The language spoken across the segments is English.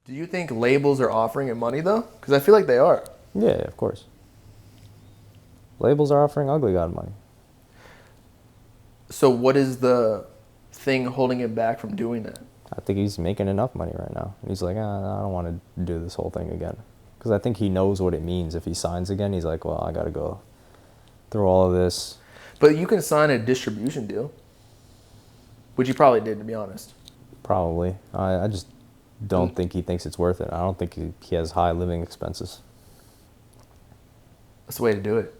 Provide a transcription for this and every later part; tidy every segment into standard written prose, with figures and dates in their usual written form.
Do you think labels are offering it money though? Because I feel like they are. Yeah, of course. Labels are offering Ugly God money. So what is the thing holding him back from doing that? I think he's making enough money right now. He's like, I don't want to do this whole thing again. Because I think he knows what it means. If he signs again, he's like, well, I got to go through all of this. But you can sign a distribution deal, which you probably did, to be honest. Probably. I just don't think he thinks it's worth it. I don't think he has high living expenses. That's the way to do it.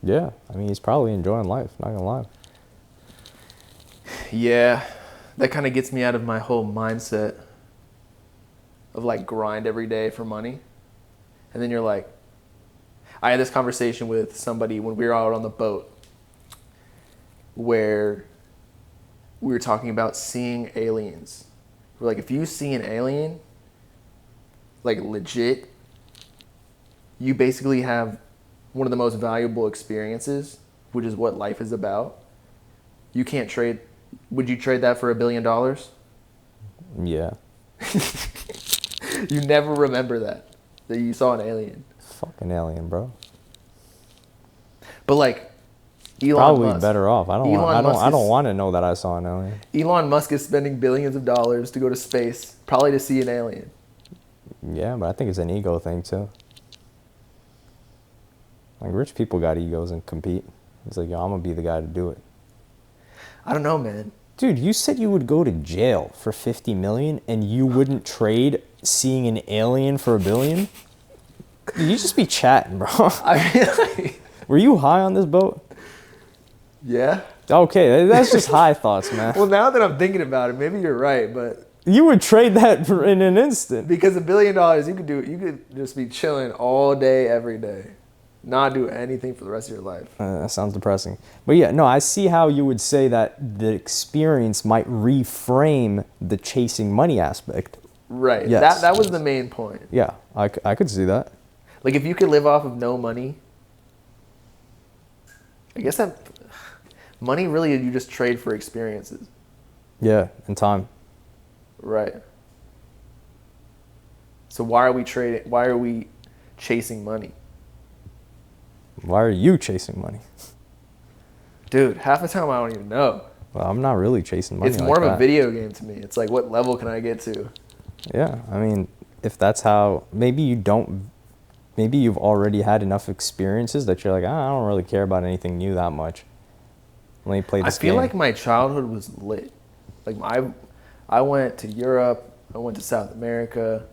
Yeah. I mean, he's probably enjoying life, not going to lie. Yeah, that kind of gets me out of my whole mindset of like grind every day for money. And then you're like, I had this conversation with somebody when we were out on the boat where we were talking about seeing aliens. We're like, if you see an alien, like legit, you basically have one of the most valuable experiences, which is what life is about. You can't trade. Would you trade that for $1 billion? Yeah. You never remember that you saw an alien. Fucking alien, bro. But like, Elon Probably Musk, better off. I don't want to know that I saw an alien. Elon Musk is spending billions of dollars to go to space, probably to see an alien. Yeah, but I think it's an ego thing too. Like, rich people got egos and compete. It's like, yo, I'm gonna be the guy to do it. I don't know, man. Dude, you said you would go to jail for $50 million and you wouldn't trade seeing an alien for $1 billion? Dude, you just be chatting, bro. I mean, like, Were you high on this boat? yeah. Okay, that's just high thoughts, man. Well, now that I'm thinking about it, maybe you're right, but You would trade that in an instant. because $1 billion, you could just be chilling all day, every day, not do anything for the rest of your life. That sounds depressing. But yeah, no, I see how you would say that the experience might reframe the chasing money aspect. Right. Yes. That was the main point. Yeah, I could see that. Like, if you could live off of no money, I guess that money really you just trade for experiences. Yeah, and time. Right. So why are we trading? Why are we chasing money? Why are you chasing money? Dude, half the time I don't even know. Well, I'm not really chasing money. It's like more of a that. video game to me. It's like, what level can I get to? Yeah, I mean, if that's how, maybe you've already had enough experiences that you're like, I don't really care about anything new that much. Let me play this game. I feel like my childhood was lit. Like, I went to Europe. I went to South America.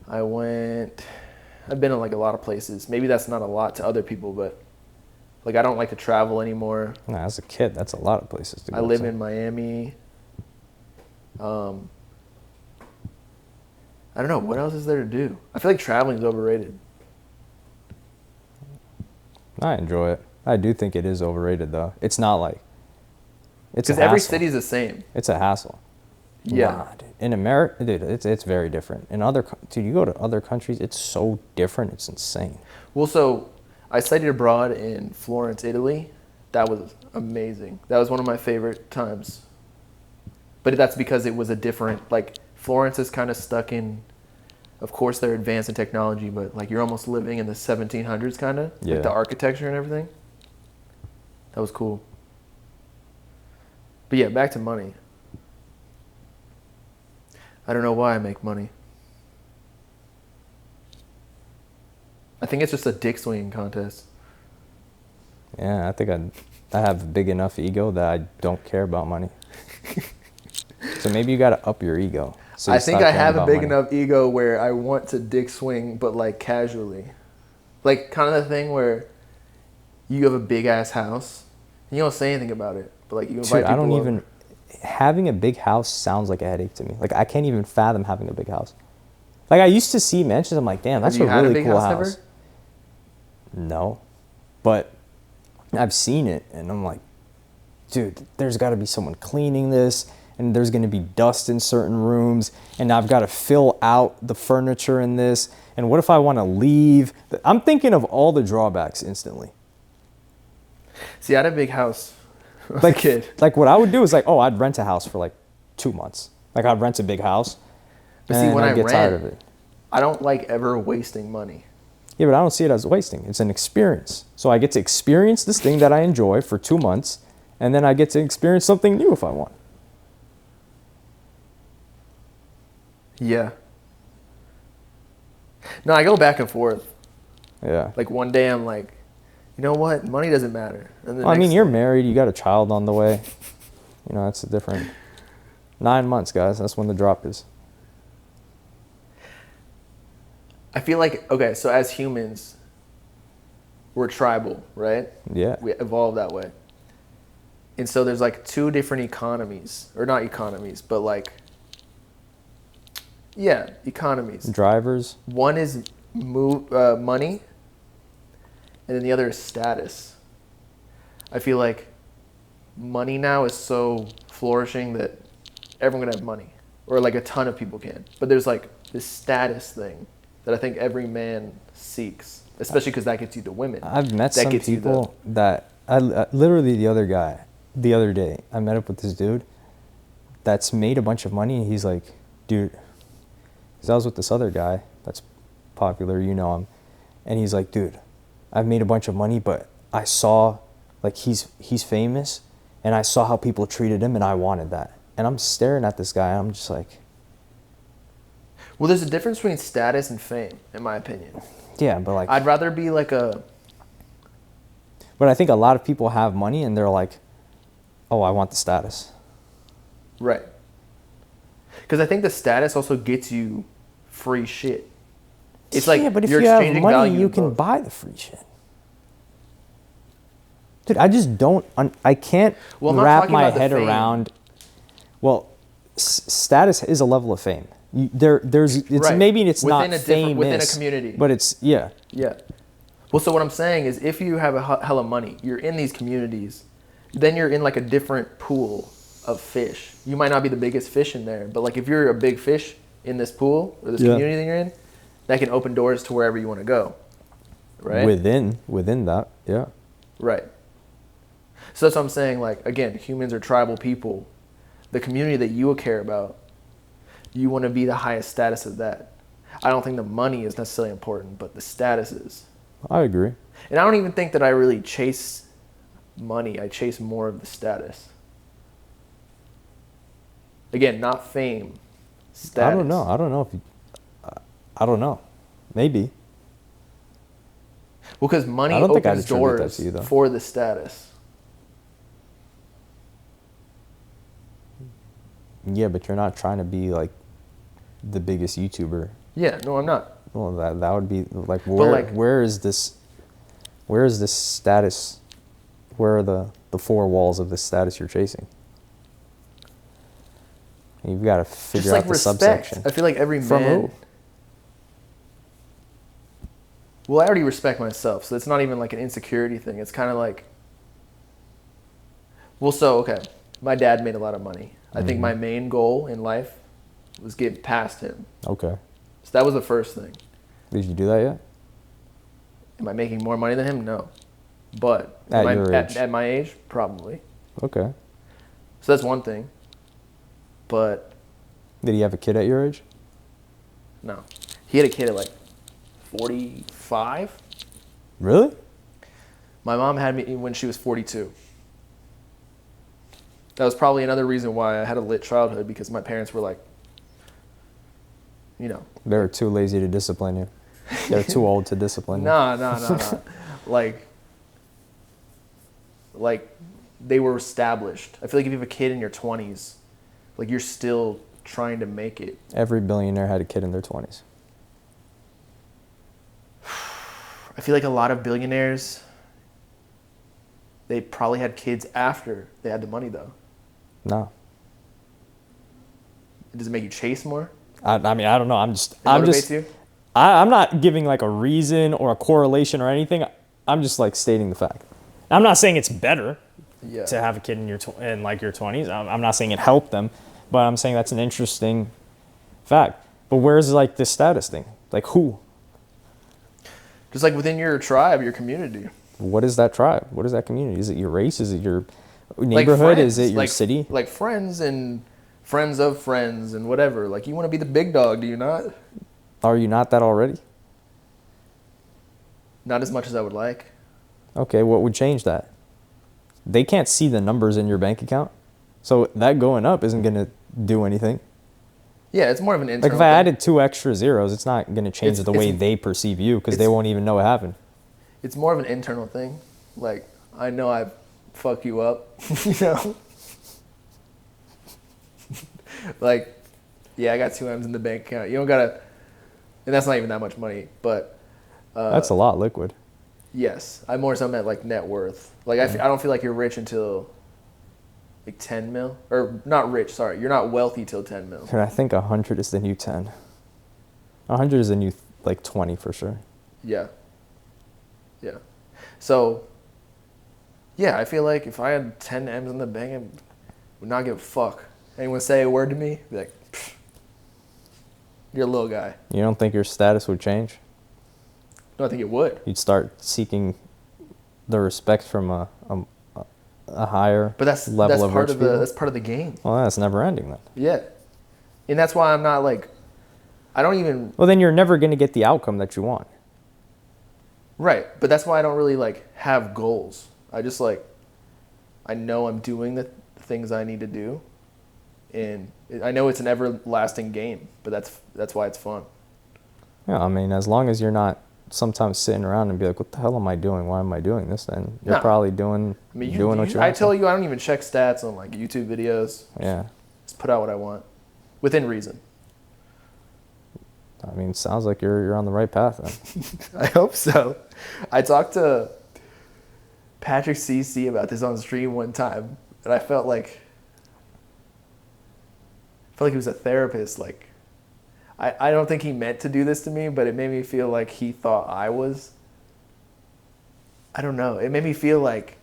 I've been in like a lot of places. Maybe that's not a lot to other people, but like, I don't like to travel anymore. Nah, as a kid, that's a lot of places to go I live to. in Miami. I don't know. What else is there to do? I feel like traveling is overrated. I enjoy it. I do think it is overrated, though. It's not like... Because every city's the same. It's a hassle. Yeah. Nah, dude. In America, dude, it's very different. Dude, you go to other countries, it's so different. It's insane. Well, so I studied abroad in Florence, Italy. That was amazing. That was one of my favorite times. But that's because it was a different, like, Florence is kind of stuck in, of course they're advanced in technology, but like you're almost living in the 1700s kind of, Yeah. like the architecture and everything. That was cool. But yeah, back to money. I don't know why I make money. I think it's just a dick swinging contest. Yeah, I think I have a big enough ego that I don't care about money. So maybe you got to up your ego. So I think I have a big money. enough ego where I want to dick swing, but like casually. Like kind of the thing where you have a big ass house and you don't say anything about it, but like you invite people I don't over. even... Having a big house sounds like a headache to me. Like, I can't even fathom having a big house. Like, I used to see mansions, I'm like, damn, that's Have you a had a really big cool house house. ever? No. But I've seen it, and I'm like, dude, there's got to be someone cleaning this, and there's going to be dust in certain rooms, and I've got to fill out the furniture in this, and what if I want to leave? I'm thinking of all the drawbacks instantly. See, I had a big house as Like, a kid. like what I would do is like, oh, I'd rent a house for like 2 months. Like, I'd rent a big house. But see, and when I I get tired rent, of it. I don't like ever wasting money. Yeah, but I don't see it as wasting. It's an experience. So I get to experience this thing that I enjoy for 2 months, and then I get to experience something new if I want. Yeah. No, I go back and forth. Yeah. Like one day I'm like, you know what? Money doesn't matter. And the Well, I mean, next you're day- married. You got a child on the way. You know, that's a different 9 months, guys. That's when the drop is. I feel like, okay, so as humans, we're tribal, right? Yeah. We evolved that way. And so there's like two different economies, or not economies, but like, yeah, economies. Drivers. One is money, and then the other is status. I feel like money now is so flourishing that everyone can have money, or like a ton of people can. But there's like this status thing that I think every man seeks, especially because that gets you to women. I've met That some gets you people that I literally the other day, I met up with this dude that's made a bunch of money, and he's like, dude, because I was with this other guy that's popular, you know him, and he's like, dude, I've made a bunch of money, but I saw, like, he's famous, and I saw how people treated him, and I wanted that. And I'm staring at this guy, and I'm just like, Well, there's a difference between status and fame, in my opinion. yeah, but like, I'd rather be like a... but I think a lot of people have money, and they're like, oh, I want the status. Right. Because I think the status also gets you free shit. It's like yeah, but if you're you have exchanging money, value you of can both. buy the free shit. Dude, I just don't. I can't Well, I'm not wrap talking my about the head fame. around. Well, status is a level of fame. There's it's Right. maybe it's Within not a different- famous within a community. but it's yeah. Yeah. Well, so what I'm saying is if you have a hella money, you're in these communities, then you're in like a different pool of fish. You might not be the biggest fish in there, but like if you're a big fish in this pool or this Yeah. community that you're in, that can open doors to wherever you want to go. Right? Within that, yeah. Right. So that's what I'm saying. Like, again, humans are tribal people. The community that you care about, you want to be the highest status of that. I don't think the money is necessarily important, but the status is. I agree. And I don't even think that I really chase money. I chase more of the status. Again, not fame. Status. I don't know. I don't know if you, I don't know. Maybe. Well, because money I don't think I'd opens attribute that doors to you, though. for the status. Yeah, but you're not trying to be like the biggest YouTuber. Yeah, no, I'm not. Well, that would be like like- where is this status? Where are the four walls of this status you're chasing? You've got to figure Just like out the respect. subsection. I feel like every From man. who? Well, I already respect myself, so it's not even like an insecurity thing. It's kind of like, well, so, okay, my dad made a lot of money. I think my main goal in life was get past him. Okay. So that was the first thing. Did you do that yet? Am I making more money than him? No. But At am I- your age. At my age, probably. Okay. So that's one thing. But Did he have a kid at your age? no. He had a kid at like 45. Really? My mom had me when she was 42. That was probably another reason why I had a lit childhood, because my parents were like, you know. They were too lazy to discipline you. They're too old to discipline you. No. like they were established. I feel like if you have a kid in your 20s, like you're still trying to make it. Every billionaire had a kid in their 20s. I feel like a lot of billionaires, they probably had kids after they had the money, though. No. Does it make you chase more? I mean, I don't know. I'm It motivates you? I'm not giving like a reason or a correlation or anything. I'm just like stating the fact. I'm not saying it's better Yeah. to have a kid in your 20s. I'm not saying it helped them, but I'm saying that's an interesting fact. But where's like this status thing? Like who? Just like within your tribe, your community. What is that tribe? What is that community? Is it your race? Is it your Like neighborhood? friends, Is it your like, city? Like friends and friends of friends and whatever. Like, you want to be the big dog, do you not? Are you not that already? Not as much as I would like. Okay, what would change that? They can't see the numbers in your bank account. So that going up isn't going to do anything. Yeah, it's more of an internal Like if I thing. added 2 extra zeros, it's not going to change the way they perceive you because they won't even know what happened. It's more of an internal thing. Like, I know I fuck you up, you know? Like, yeah, I got 2 M's in the bank account. You don't gotta, and that's not even that much money, but That's a lot liquid. yes, I more so meant like net worth. Like, I don't feel like you're rich until like 10 mil, or not rich. Sorry, you're not wealthy till 10 mil. And I think 100 is the new 10. 100 is the new like 20 for sure. Yeah. Yeah. So, yeah, I feel like if I had 10 M's in the bank, I would not give a fuck. Anyone say a word to me, be like, "Pfft, you're a little guy." You don't think your status would change? No, I think it would. You'd start seeking the respect from a higher But that's level of part rich of people. that's part of the game. Well, that's never ending then. Yeah. And that's why I'm not like, I don't even, Well, then you're never going to get the outcome that you want. right. But that's why I don't really like have goals. I just like, I know I'm doing the things I need to do. And I know it's an everlasting game, but that's why it's fun. Yeah, I mean, as long as you're not sometimes sitting around and be like, what the hell am I doing? Why am I doing this? Then you're No. probably doing what you want. I tell you, I don't even check stats on like YouTube videos. Yeah. Just put out what I want within reason. I mean, sounds like you're on the right path then. I hope so. I talked to Patrick CC about this on stream one time, and I felt like he was a therapist. Like, I don't think he meant to do this to me, but it made me feel like he thought I was. I don't know. It made me feel like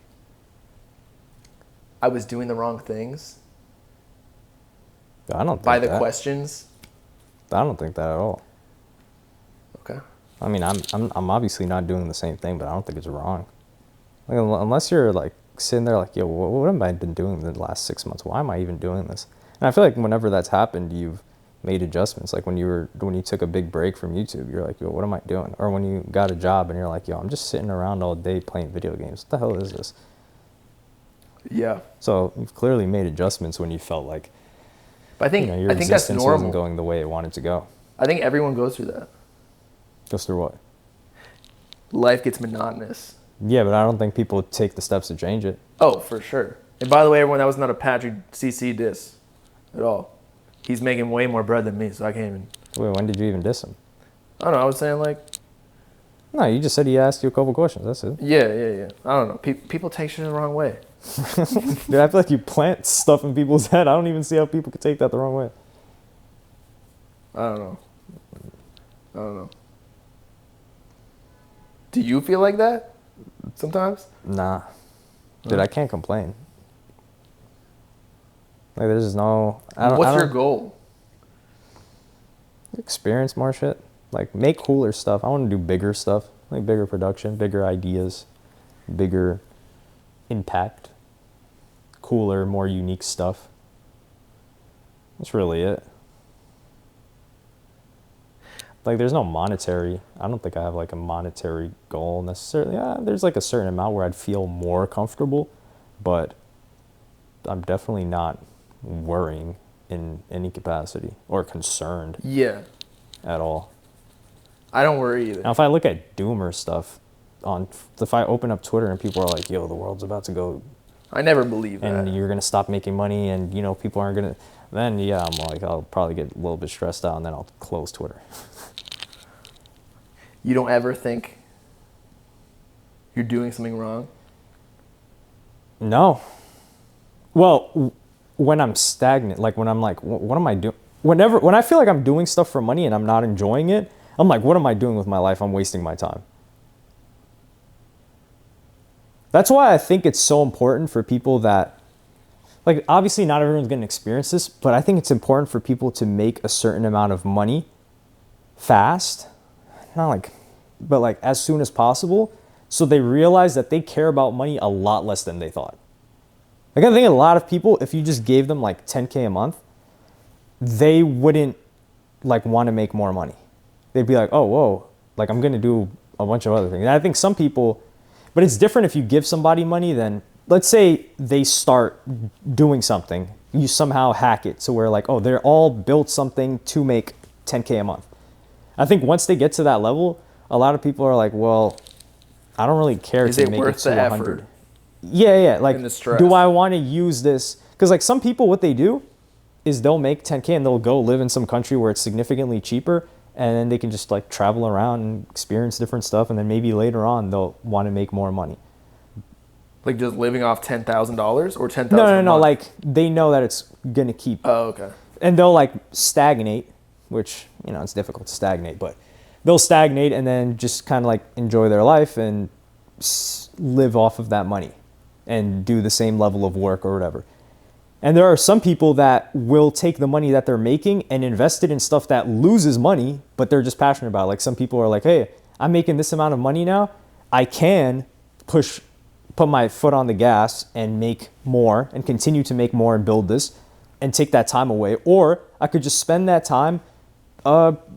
I was doing the wrong things I don't think by the that. questions. I don't think that at all. Okay. I mean, I'm obviously not doing the same thing, but I don't think it's wrong. Like, unless you're like sitting there like, yo, what have I been doing the last 6 months? Why am I even doing this? And I feel like whenever that's happened, you've made adjustments. Like when you took a big break from YouTube, you're like, yo, what am I doing? Or when you got a job and you're like, yo, I'm just sitting around all day playing video games. What the hell is this? Yeah. So you've clearly made adjustments when you felt like, But I think your I think that's existence normal. wasn't going the way it wanted to go. I think everyone goes through that. Goes through what? Life gets monotonous. Yeah, but I don't think people take the steps to change it. Oh, for sure. And by the way, everyone, that was not a Patrick CC diss at all. He's making way more bread than me, so I can't even. Wait, when did you even diss him? I don't know. I was saying like, No, you just said he asked you a couple questions. That's it. yeah. I don't know. People take shit the wrong way. Dude, I feel like you plant stuff in people's head. I don't even see how people could take that the wrong way. I don't know. Do you feel like that sometimes? Nah. Dude, I can't complain. Like, there's no... What's your goal? Experience more shit. Like, make cooler stuff. I want to do bigger stuff. Like, bigger production, bigger ideas, bigger impact, cooler, more unique stuff. That's really it. Like, there's no monetary... I don't think I have, like, a monetary goal necessarily. Yeah, there's, like, a certain amount where I'd feel more comfortable, but I'm definitely not worrying in any capacity or concerned Yeah. at all. I don't worry either. Now, if I look at doomer stuff if I open up Twitter and people are like, yo, the world's about to go I never believe that. and you're going to stop making money and, people aren't going to, then yeah, I'm like, I'll probably get a little bit stressed out and then I'll close Twitter. You don't ever think you're doing something wrong? No. Well, when I'm stagnant, like when I'm like, what am I doing? When I feel like I'm doing stuff for money and I'm not enjoying it, I'm like, what am I doing with my life? I'm wasting my time. That's why I think it's so important for people that, like, obviously not everyone's going to experience this, but I think it's important for people to make a certain amount of money fast, but like as soon as possible, so they realize that they care about money a lot less than they thought. Like, I think a lot of people, if you just gave them like 10K a month, they wouldn't like want to make more money. They'd be like, oh, whoa, like I'm going to do a bunch of other things. And I think some people, but it's different if you give somebody money than, let's say they start doing something, you somehow hack it to where like, oh, they're all built something to make 10K a month. I think once they get to that level, a lot of people are like, well, I don't really care Is to it make worth it to the 100. effort? Yeah. Like, And the stress. do I want to use this? Because like some people, what they do is they'll make 10K and they'll go live in some country where it's significantly cheaper, and then they can just like travel around and experience different stuff, and then maybe later on they'll want to make more money. Like just living off $10,000 or 10,000. No. Like they know that it's gonna keep, Oh, okay. and they'll like stagnate, which it's difficult to stagnate, but they'll stagnate and then just kind of like enjoy their life and live off of that money and do the same level of work or whatever. And there are some people that will take the money that they're making and invest it in stuff that loses money, but they're just passionate about it. Like some people are like, hey, I'm making this amount of money now. I can put my foot on the gas and make more and continue to make more and build this and take that time away. Or I could just spend that time,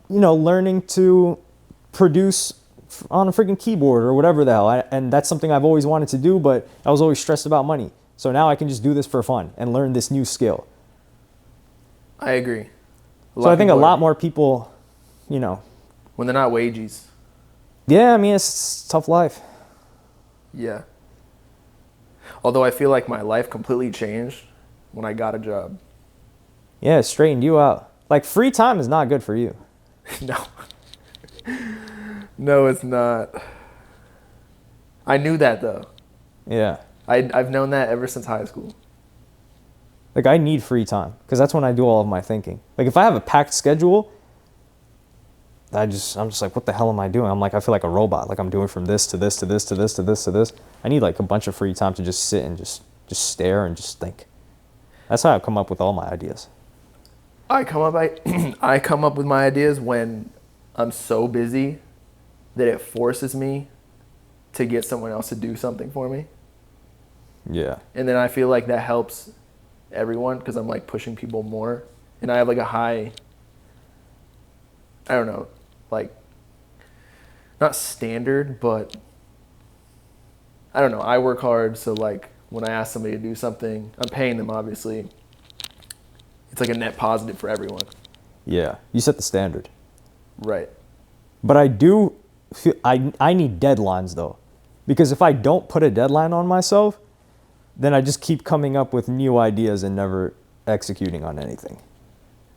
learning to produce on a freaking keyboard or whatever the hell. And that's something I've always wanted to do, but I was always stressed about money. So now I can just do this for fun and learn this new skill. I agree. So I think a lot more people, when they're not wages. Yeah, I mean, it's tough life. Yeah. Although I feel like my life completely changed when I got a job. Yeah, it straightened you out. Like free time is not good for you. No. No, it's not. I knew that though. Yeah. I've known that ever since high school. Like I need free time because that's when I do all of my thinking. Like if I have a packed schedule, I'm just like, what the hell am I doing? I'm like, I feel like a robot. Like I'm doing from this to this to this to this to this to this. I need like a bunch of free time to just sit and just stare and just think. That's how I come up with all my ideas. I come up with my ideas when I'm so busy that it forces me to get someone else to do something for me. Yeah. And then I feel like that helps everyone because I'm like pushing people more. And I have like a high, I don't know, like not standard, but I don't know. I work hard. So like when I ask somebody to do something, I'm paying them obviously. It's like a net positive for everyone. Yeah. You set the standard. Right. But I do feel I need deadlines though. Because if I don't put a deadline on myself, then I just keep coming up with new ideas and never executing on anything.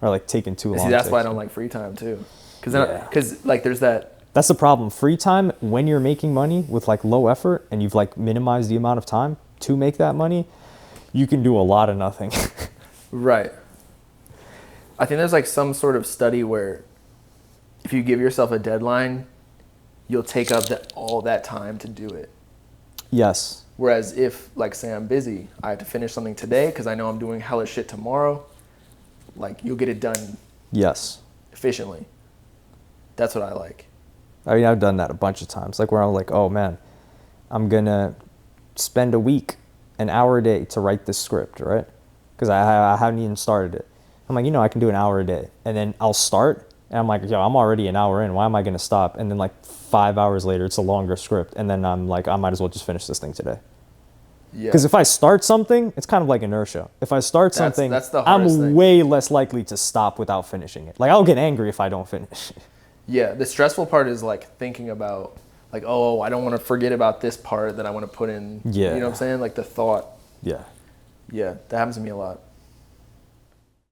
Or like taking too long. See, that's why I don't like free time too. Because like there's that. That's the problem. Free time when you're making money with like low effort and you've like minimized the amount of time to make that money, you can do a lot of nothing. Right. I think there's like some sort of study where if you give yourself a deadline, you'll take up all that time to do it. Yes. Whereas if, like, say I'm busy, I have to finish something today because I know I'm doing hella shit tomorrow, like, you'll get it done. Yes. Efficiently. That's what I like. I mean, I've done that a bunch of times. Like where I'm like, oh man, I'm going to spend a week, an hour a day to write this script, right? Because I haven't even started it. I'm like, I can do an hour a day. And then I'll start, and I'm like, I'm already an hour in. Why am I going to stop? And then like 5 hours later, it's a longer script. And then I'm like, I might as well just finish this thing today. Yeah. Because if I start something, it's kind of like inertia. If I start something, that's the hardest thing. way less likely to stop without finishing it. Like I'll get angry if I don't finish. Yeah. The stressful part is like thinking about like, oh, I don't want to forget about this part that I want to put in. Yeah. You know what I'm saying? Like the thought. Yeah. Yeah. That happens to me a lot.